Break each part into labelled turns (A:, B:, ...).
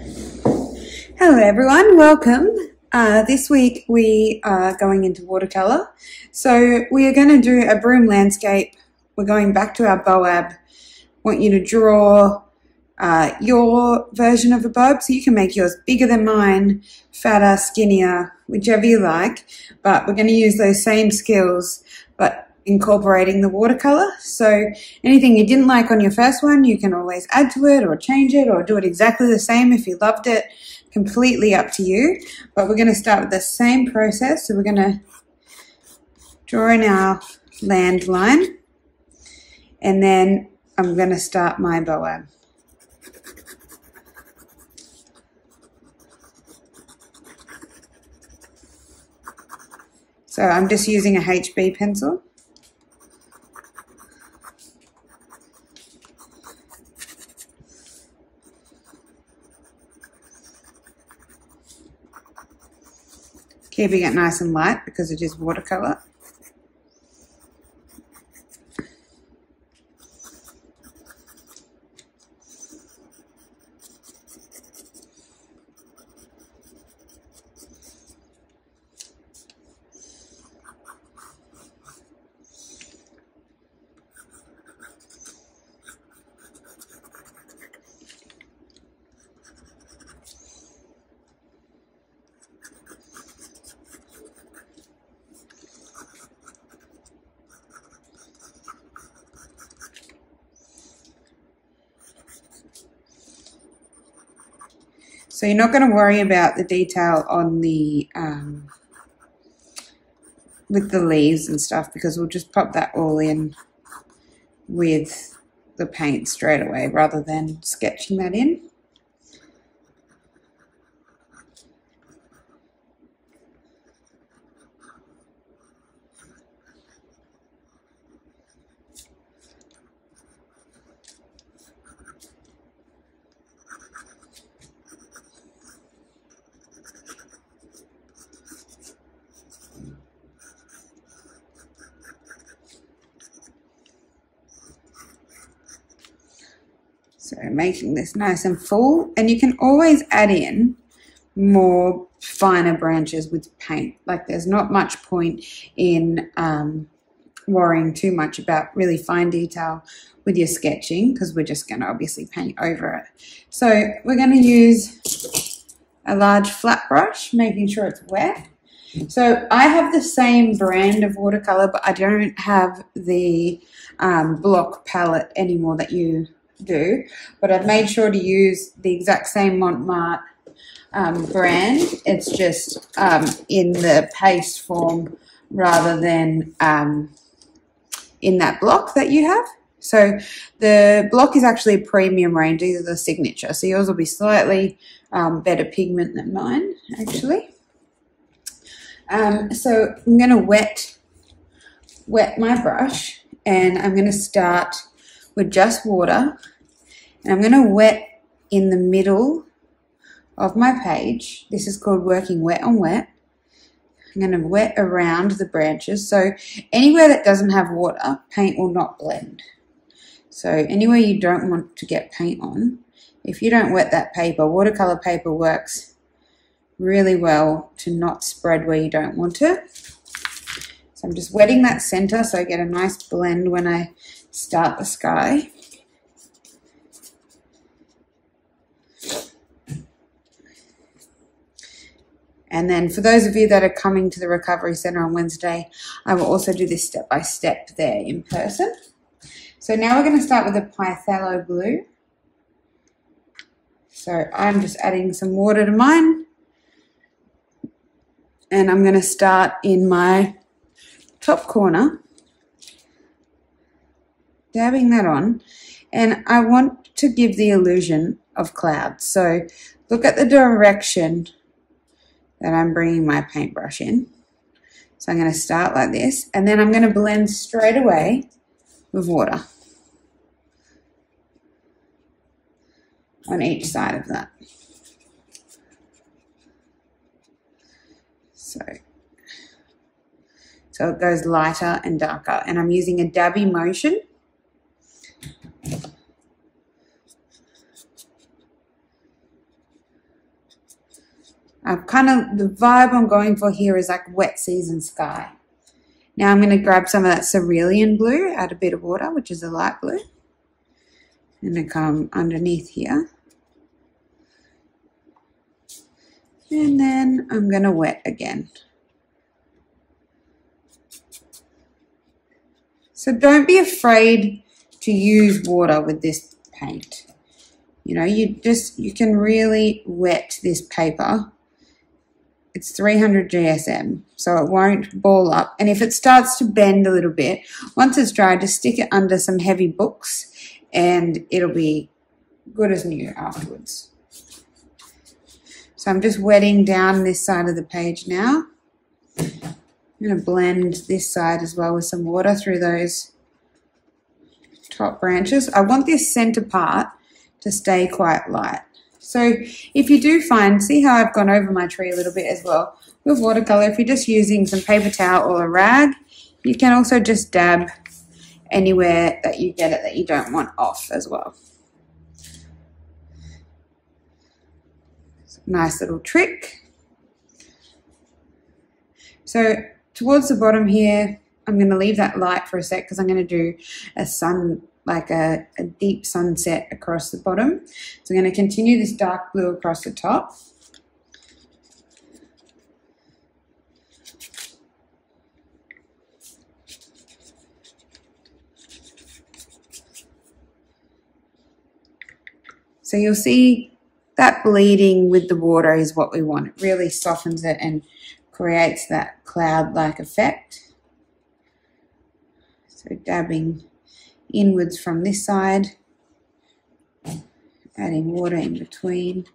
A: Hello everyone, welcome. This week we are going into watercolour. So we are going to do a Broome landscape. We're going back to our boab. Want you to draw your version of a boab, so you can make yours bigger than mine, fatter, skinnier, whichever you like. But we're going to use those same skills, but incorporating the watercolour. So anything you didn't like on your first one, you can always add to it or change it or do it exactly the same if you loved it. Completely up to you, but we're going to start with the same process. So we're going to draw in our land line, and then I'm going to start my boab. So I'm just using a HB pencil. Keeping it nice and light because it is watercolour. So you're not going to worry about the detail on the with the leaves and stuff, because we'll just pop that all in with the paint straight away rather than sketching that in. So making this nice and full, and you can always add in more finer branches with paint. Like, there's not much point in worrying too much about really fine detail with your sketching, because we're just going to obviously paint over it. So we're going to use a large flat brush, making sure it's wet. So I have the same brand of watercolour, but I don't have the block palette anymore that you do, but I've made sure to use the exact same Montmartre brand. It's just in the paste form rather than in that block that you have. So the block is actually a premium range. These are the signature, so yours will be slightly better pigment than mine actually. So I'm going to wet my brush, and I'm going to start with just water, and I'm going to wet in the middle of my page. This is called working wet on wet. I'm going to wet around the branches, so anywhere that doesn't have water, paint will not blend. So anywhere you don't want to get paint on, if you don't wet that paper, watercolor paper works really well to not spread where you don't want it. So I'm just wetting that center so I get a nice blend when I start the sky. And then for those of you that are coming to the Recovery Centre on Wednesday, I will also do this step by step there in person. So now we're going to start with the Phthalo blue. So I'm just adding some water to mine, and I'm going to start in my top corner, dabbing that on, and I want to give the illusion of clouds. So look at the direction that I'm bringing my paintbrush in. So I'm going to start like this, and then I'm going to blend straight away with water on each side of that. So it goes lighter and darker, and I'm using a dabby motion. The vibe I'm going for here is like wet season sky. Now I'm going to grab some of that cerulean blue, add a bit of water, which is a light blue. I'm going to come underneath here. And then I'm going to wet again. So don't be afraid to use water with this paint. You know, you can really wet this paper. It's 300 GSM, so it won't ball up. And if it starts to bend a little bit, once it's dry, just stick it under some heavy books and it'll be good as new afterwards. So I'm just wetting down this side of the page now. I'm going to blend this side as well with some water through those top branches. I want this center part to stay quite light. So if you do find, see how I've gone over my tree a little bit as well. With watercolor, if you're just using some paper towel or a rag, you can also just dab anywhere that you get it that you don't want off as well. Nice little trick. So towards the bottom here, I'm going to leave that light for a sec because I'm going to do a sun, like a deep sunset across the bottom. So I'm going to continue this dark blue across the top. So you'll see that bleeding with the water is what we want. It really softens it and creates that cloud-like effect. So dabbing inwards from this side, adding water in between,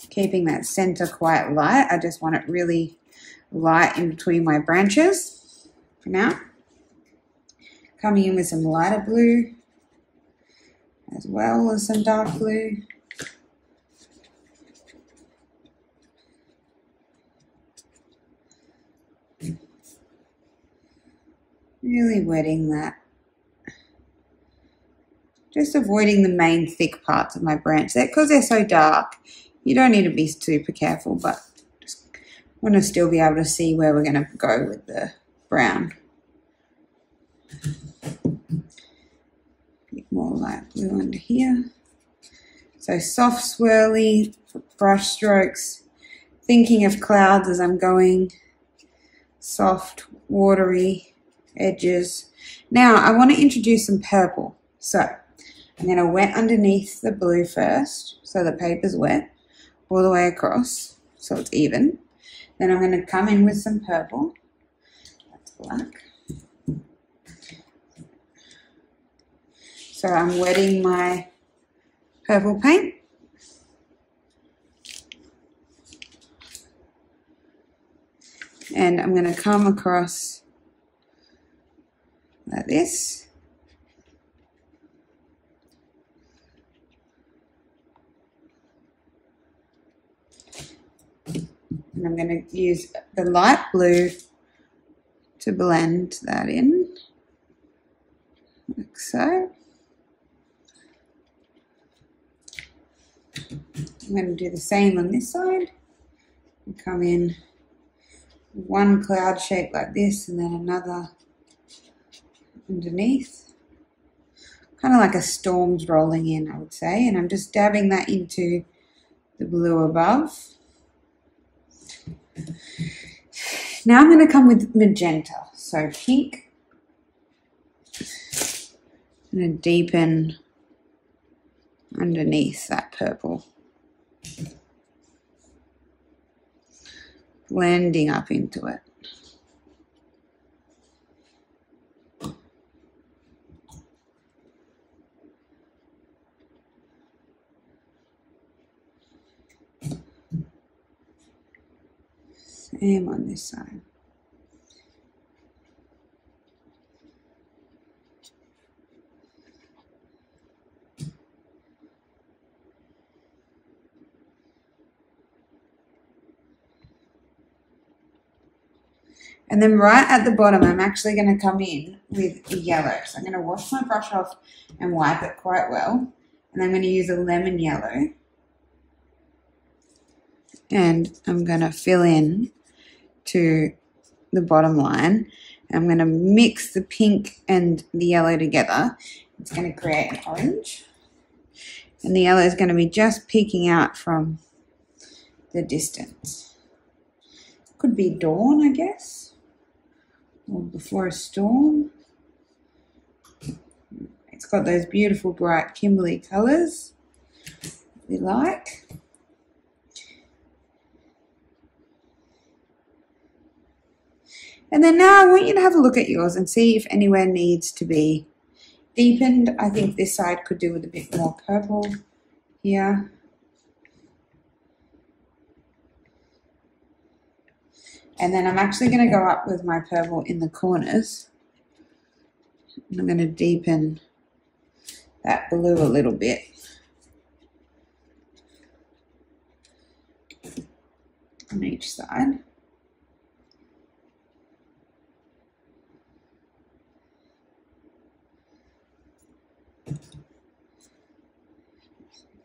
A: keeping that center quite light. I just want it really light in between my branches for now. Coming in with some lighter blue as well as some dark blue. Really wetting that. Just avoiding the main thick parts of my branch. Because they're so dark, you don't need to be super careful, but just want to still be able to see where we're going to go with the brown. Bit more light blue under here. So soft swirly brush strokes, thinking of clouds as I'm going, soft, watery edges. Now I want to introduce some purple. So I'm going to wet underneath the blue first, so the paper's wet all the way across, so it's even. Then I'm going to come in with some purple. That's black. So I'm wetting my purple paint. And I'm going to come across like this. And I'm going to use the light blue to blend that in, like so. I'm going to do the same on this side. Come in one cloud shape like this and then another underneath. Kind of like a storm's rolling in, I would say. And I'm just dabbing that into the blue above. Now I'm going to come with magenta. So pink. I'm going to deepen underneath that purple. Blending up into it. Same on this side. And then right at the bottom, I'm actually going to come in with yellow. So I'm going to wash my brush off and wipe it quite well. And I'm going to use a lemon yellow and I'm going to fill in to the bottom line. I'm going to mix the pink and the yellow together. It's going to create an orange, and the yellow is going to be just peeking out from the distance. Could be dawn, I guess, or before a storm. It's got those beautiful bright Kimberley colours we like. And then now I want you to have a look at yours and see if anywhere needs to be deepened. I think this side could do with a bit more purple here. And then I'm actually going to go up with my purple in the corners. And I'm going to deepen that blue a little bit. On each side.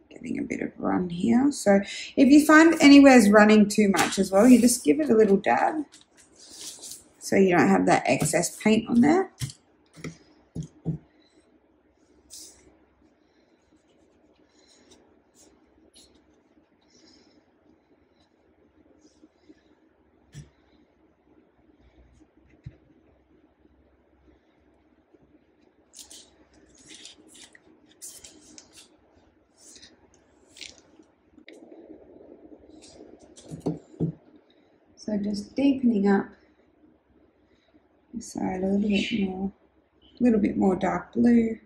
A: Getting a bit of run here. So if you find anywhere's running too much as well, you just give it a little dab so you don't have that excess paint on there. So just deepening up this side a little bit more dark blue,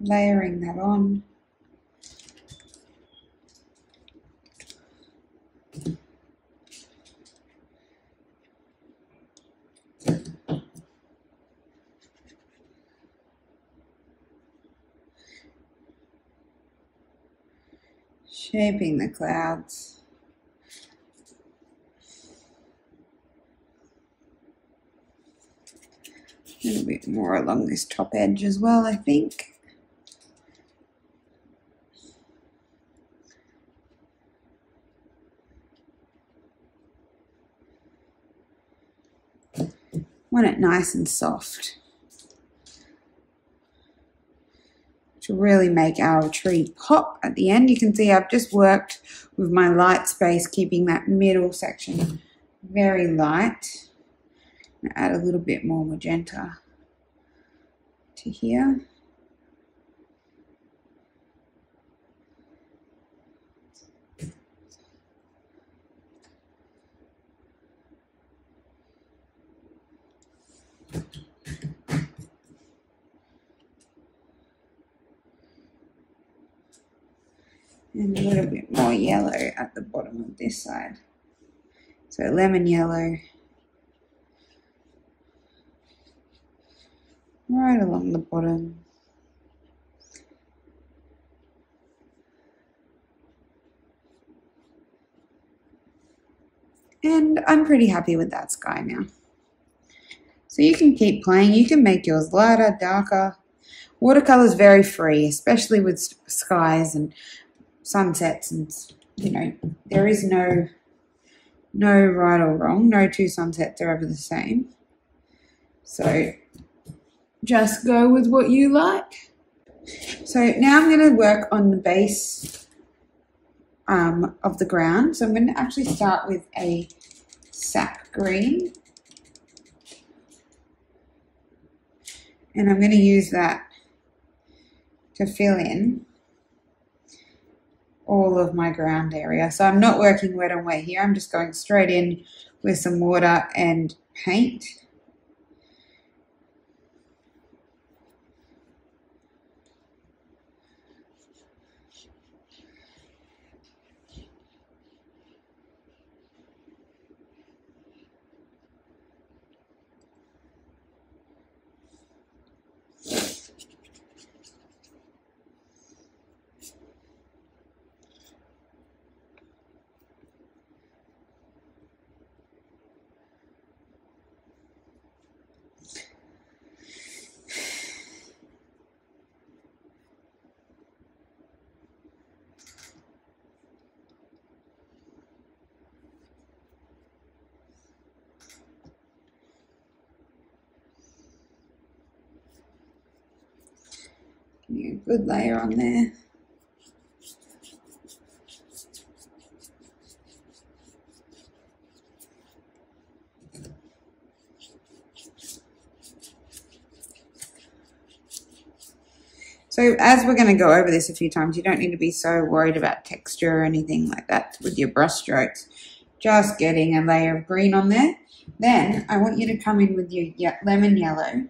A: layering that on. Shaping the clouds. A little bit more along this top edge as well, I think. Want it nice and soft to really make our tree pop at the end. You can see I've just worked with my light space, keeping that middle section very light. Add a little bit more magenta to here. And a little bit more yellow at the bottom of this side. So lemon yellow. Right along the bottom. And I'm pretty happy with that sky now. So you can keep playing. You can make yours lighter, darker. Watercolour is very free, especially with skies and sunsets, and you know, there is no right or wrong. No two sunsets are ever the same. So just go with what you like. So now I'm going to work on the base of the ground. So I'm going to actually start with a sap green. And I'm going to use that to fill in all of my ground area. So I'm not working wet on wet here. I'm just going straight in with some water and paint. Putting a good layer on there. So as we're going to go over this a few times, you don't need to be so worried about texture or anything like that with your brush strokes. Just getting a layer of green on there. Then I want you to come in with your lemon yellow,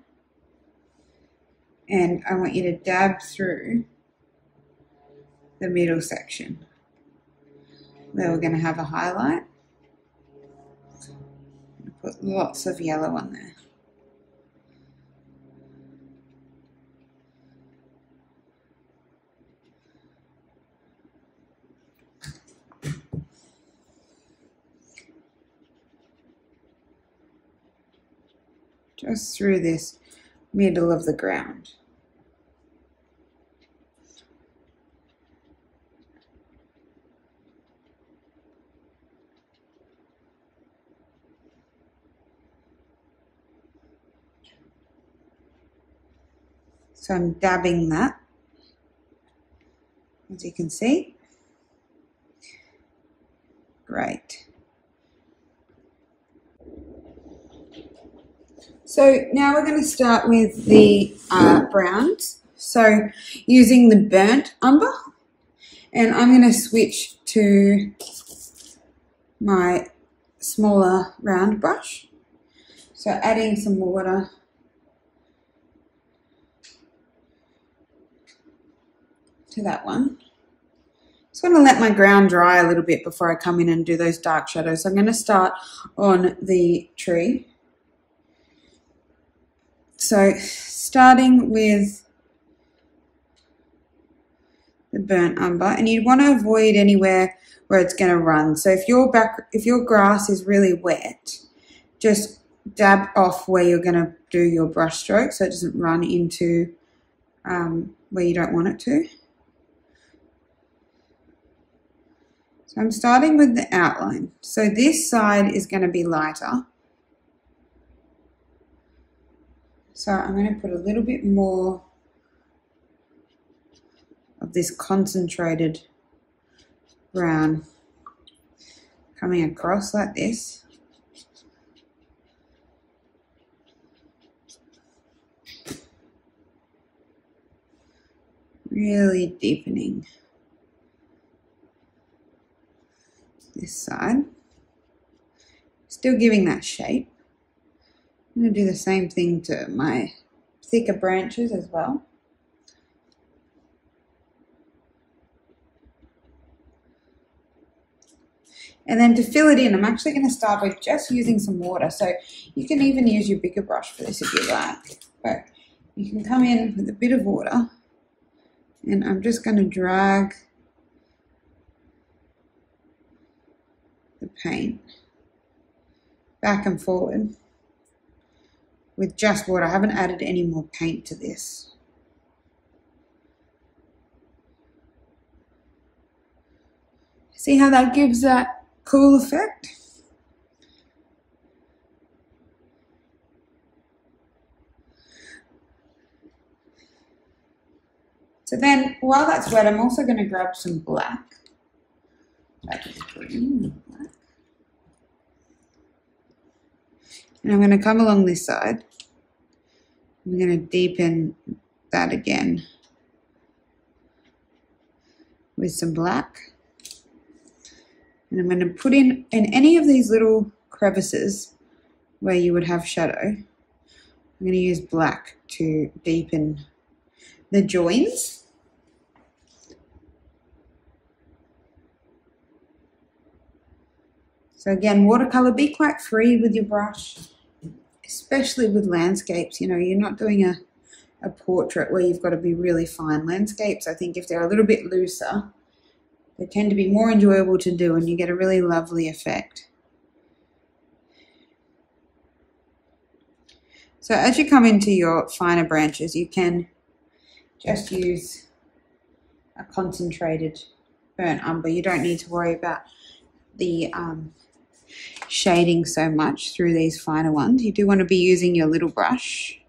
A: and I want you to dab through the middle section where we're going to have a highlight. Put lots of yellow on there. Just through this middle of the ground. So I'm dabbing that, as you can see. Great. So now we're going to start with the browns. So using the burnt umber, and I'm going to switch to my smaller round brush. So adding some water to that one. Just want to let my ground dry a little bit before I come in and do those dark shadows. So I'm going to start on the tree. So starting with the burnt umber, and you want to avoid anywhere where it's going to run. So if your grass is really wet, just dab off where you're going to do your brush stroke so it doesn't run into where you don't want it to. So I'm starting with the outline. So this side is going to be lighter. So I'm going to put a little bit more of this concentrated brown coming across like this. Really deepening this side. Still giving that shape. I'm going to do the same thing to my thicker branches as well. And then to fill it in, I'm actually going to start with just using some water. So you can even use your bigger brush for this if you like. But you can come in with a bit of water, and I'm just going to drag the paint back and forward with just water. I haven't added any more paint to this. See how that gives that cool effect? So then, while that's wet, I'm also going to grab some black. Black. And I'm going to come along this side. I'm going to deepen that again with some black. And I'm going to put in any of these little crevices where you would have shadow. I'm going to use black to deepen the joins. So again, watercolor, be quite free with your brush, especially with landscapes. You know, you're not doing a portrait where you've got to be really fine. Landscapes, I think if they're a little bit looser, they tend to be more enjoyable to do and you get a really lovely effect. So as you come into your finer branches, you can just use a concentrated burnt umber. You don't need to worry about the shading so much through these finer ones. You do want to be using your little brush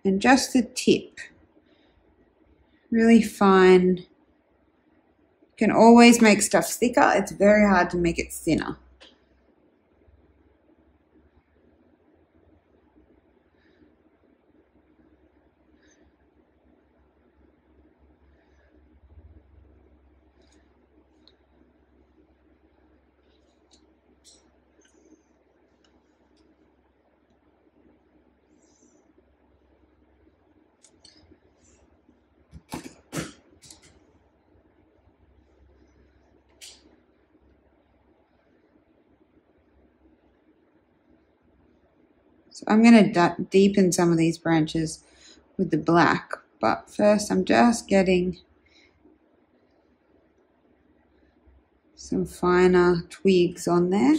A: and just the tip really fine. You can always make stuff thicker. It's very hard to make it thinner. So I'm going to deepen some of these branches with the black, but first I'm just getting some finer twigs on there.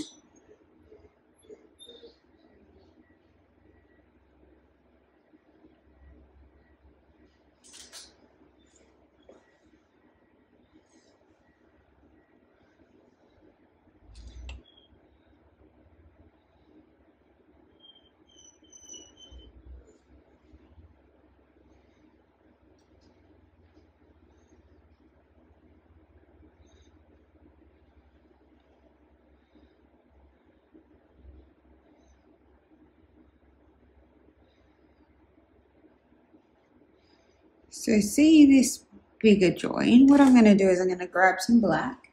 A: So see this bigger join? What I'm going to do is I'm going to grab some black,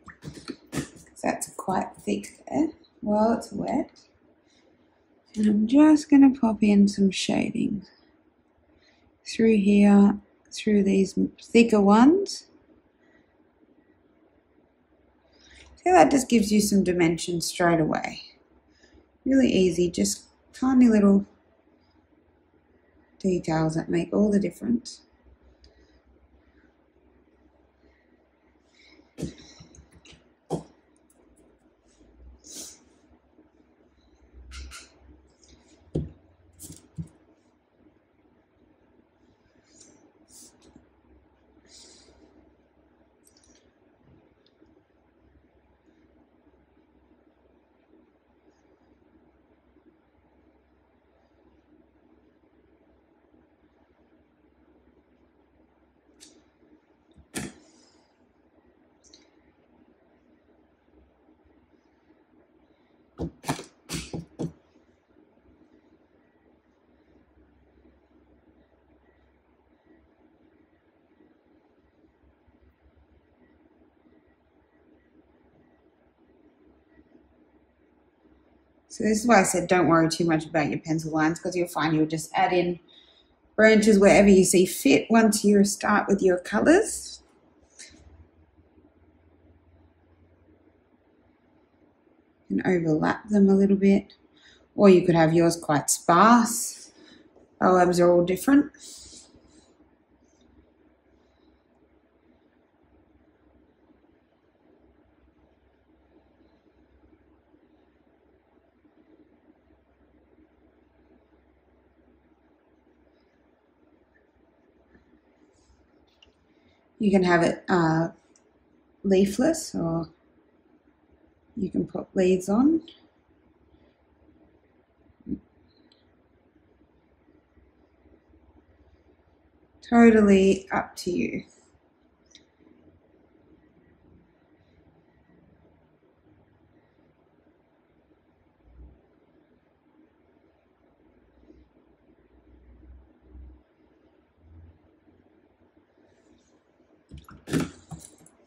A: because that's quite thick there while it's wet. And I'm just going to pop in some shading through here, through these thicker ones. So that just gives you some dimension straight away. Really easy, just tiny little details that make all the difference. So this is why I said don't worry too much about your pencil lines, because you'll find you'll just add in branches wherever you see fit once you start with your colours. You can overlap them a little bit, or you could have yours quite sparse. Boabs are all different. You can have it leafless, or you can put leaves on. Totally up to you.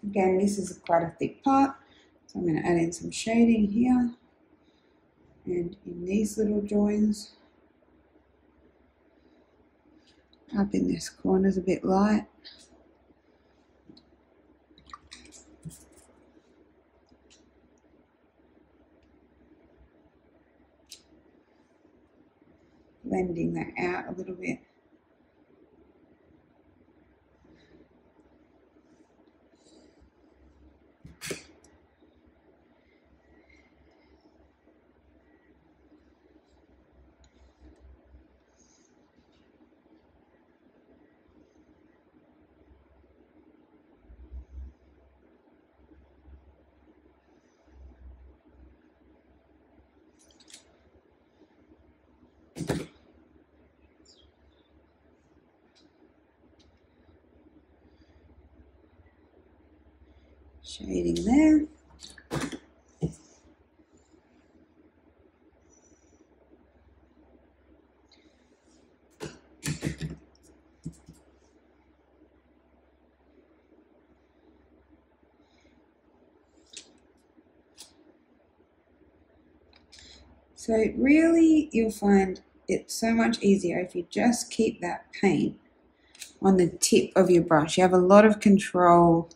A: Again, this is quite a thick part, so I'm going to add in some shading here and in these little joins. Up in this corner is a bit light. Blending that out a little bit. Shading there. So really, you'll find it so much easier if you just keep that paint on the tip of your brush. You have a lot of control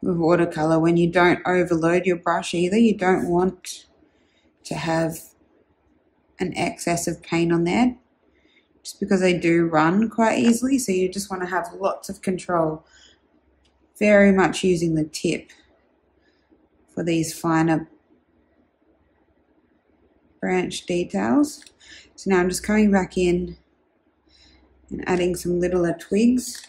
A: with watercolor when you don't overload your brush either. You don't want to have an excess of paint on there just because they do run quite easily. So you just want to have lots of control, very much using the tip for these finer branch details. So now I'm just coming back in and adding some littler twigs.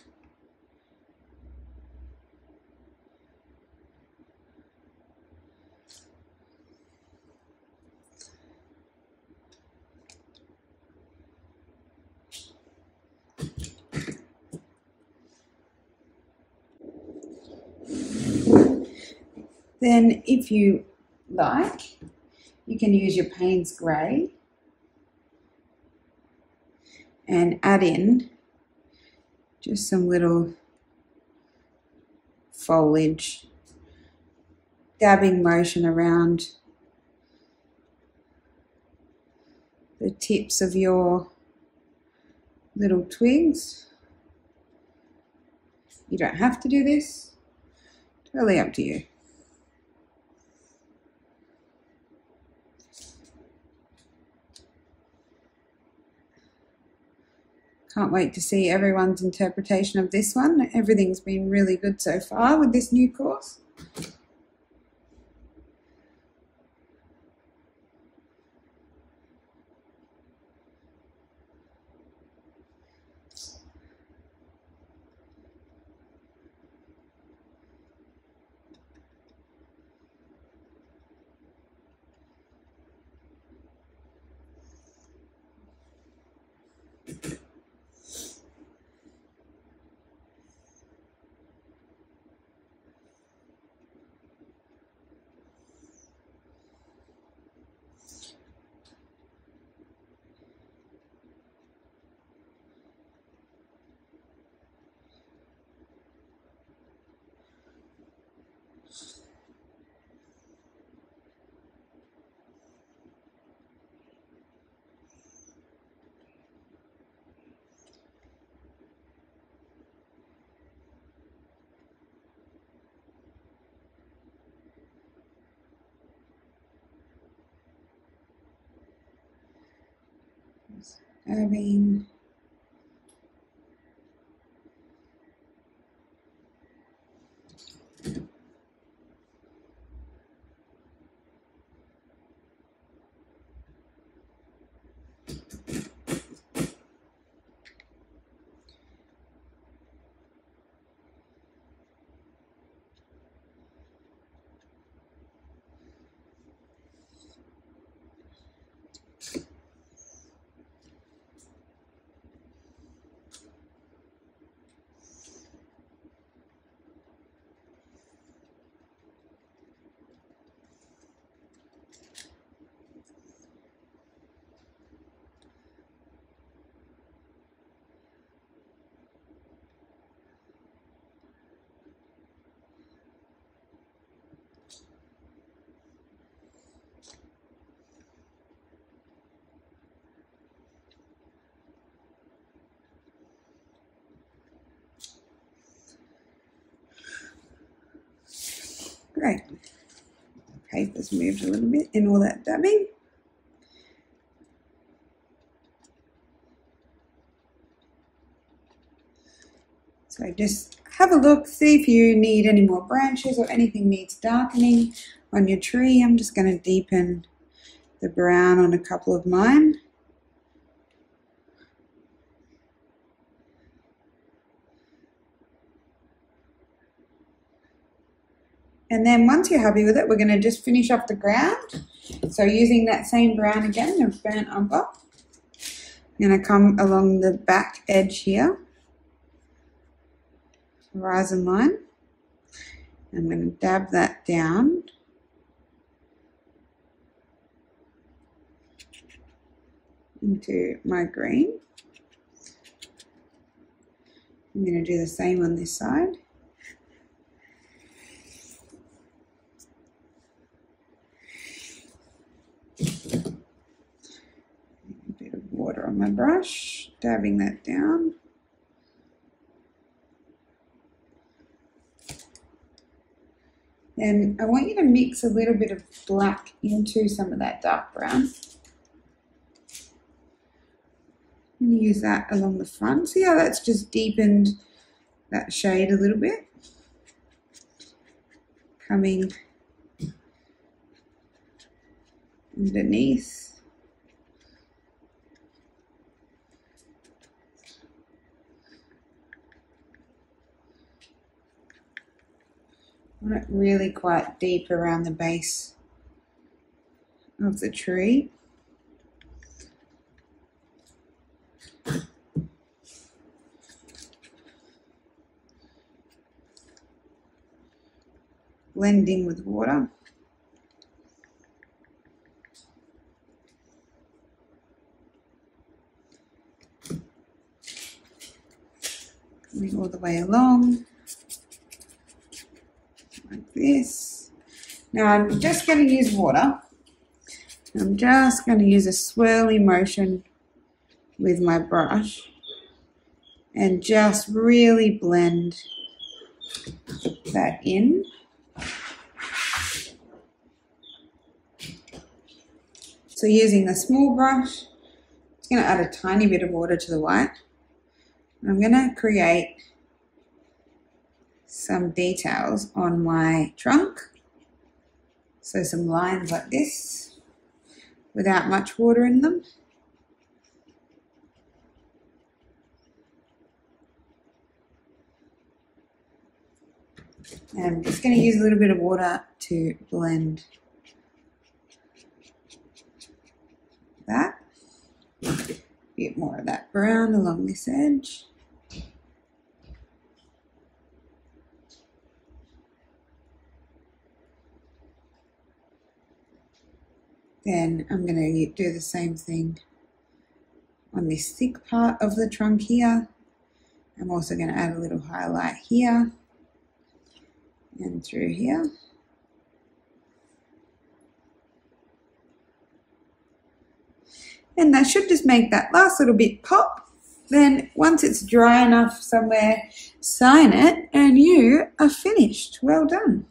A: Then if you like, you can use your Payne's Grey and add in just some little foliage, dabbing motion around the tips of your little twigs. You don't have to do this, totally up to you. Can't wait to see everyone's interpretation of this one. Everything's been really good so far with this new course. Dabbing. Great. Paper's moved a little bit in all that dabbing. So just have a look, see if you need any more branches or anything needs darkening on your tree. I'm just going to deepen the brown on a couple of mine. And then once you're happy with it, we're going to just finish off the ground. So using that same brown again, the burnt umber, I'm going to come along the back edge here, horizon line, I'm going to dab that down. Into my green. I'm going to do the same on this side. A bit of water on my brush, dabbing that down. And I want you to mix a little bit of black into some of that dark brown. I'm going to use that along the front. See how that's just deepened that shade a little bit? Coming underneath. I want it really quite deep around the base of the tree. Blend in with water. Coming all the way along, like this. Now I'm just going to use water. I'm just going to use a swirly motion with my brush and just really blend that in. So using the small brush, it's going to add a tiny bit of water to the white. I'm going to create some details on my trunk. So some lines like this without much water in them. And I'm just going to use a little bit of water to blend that. A bit more of that brown along this edge. Then I'm going to do the same thing on this thick part of the trunk here. I'm also going to add a little highlight here and through here. And that should just make that last little bit pop. Then once it's dry enough somewhere, sign it and you are finished. Well done.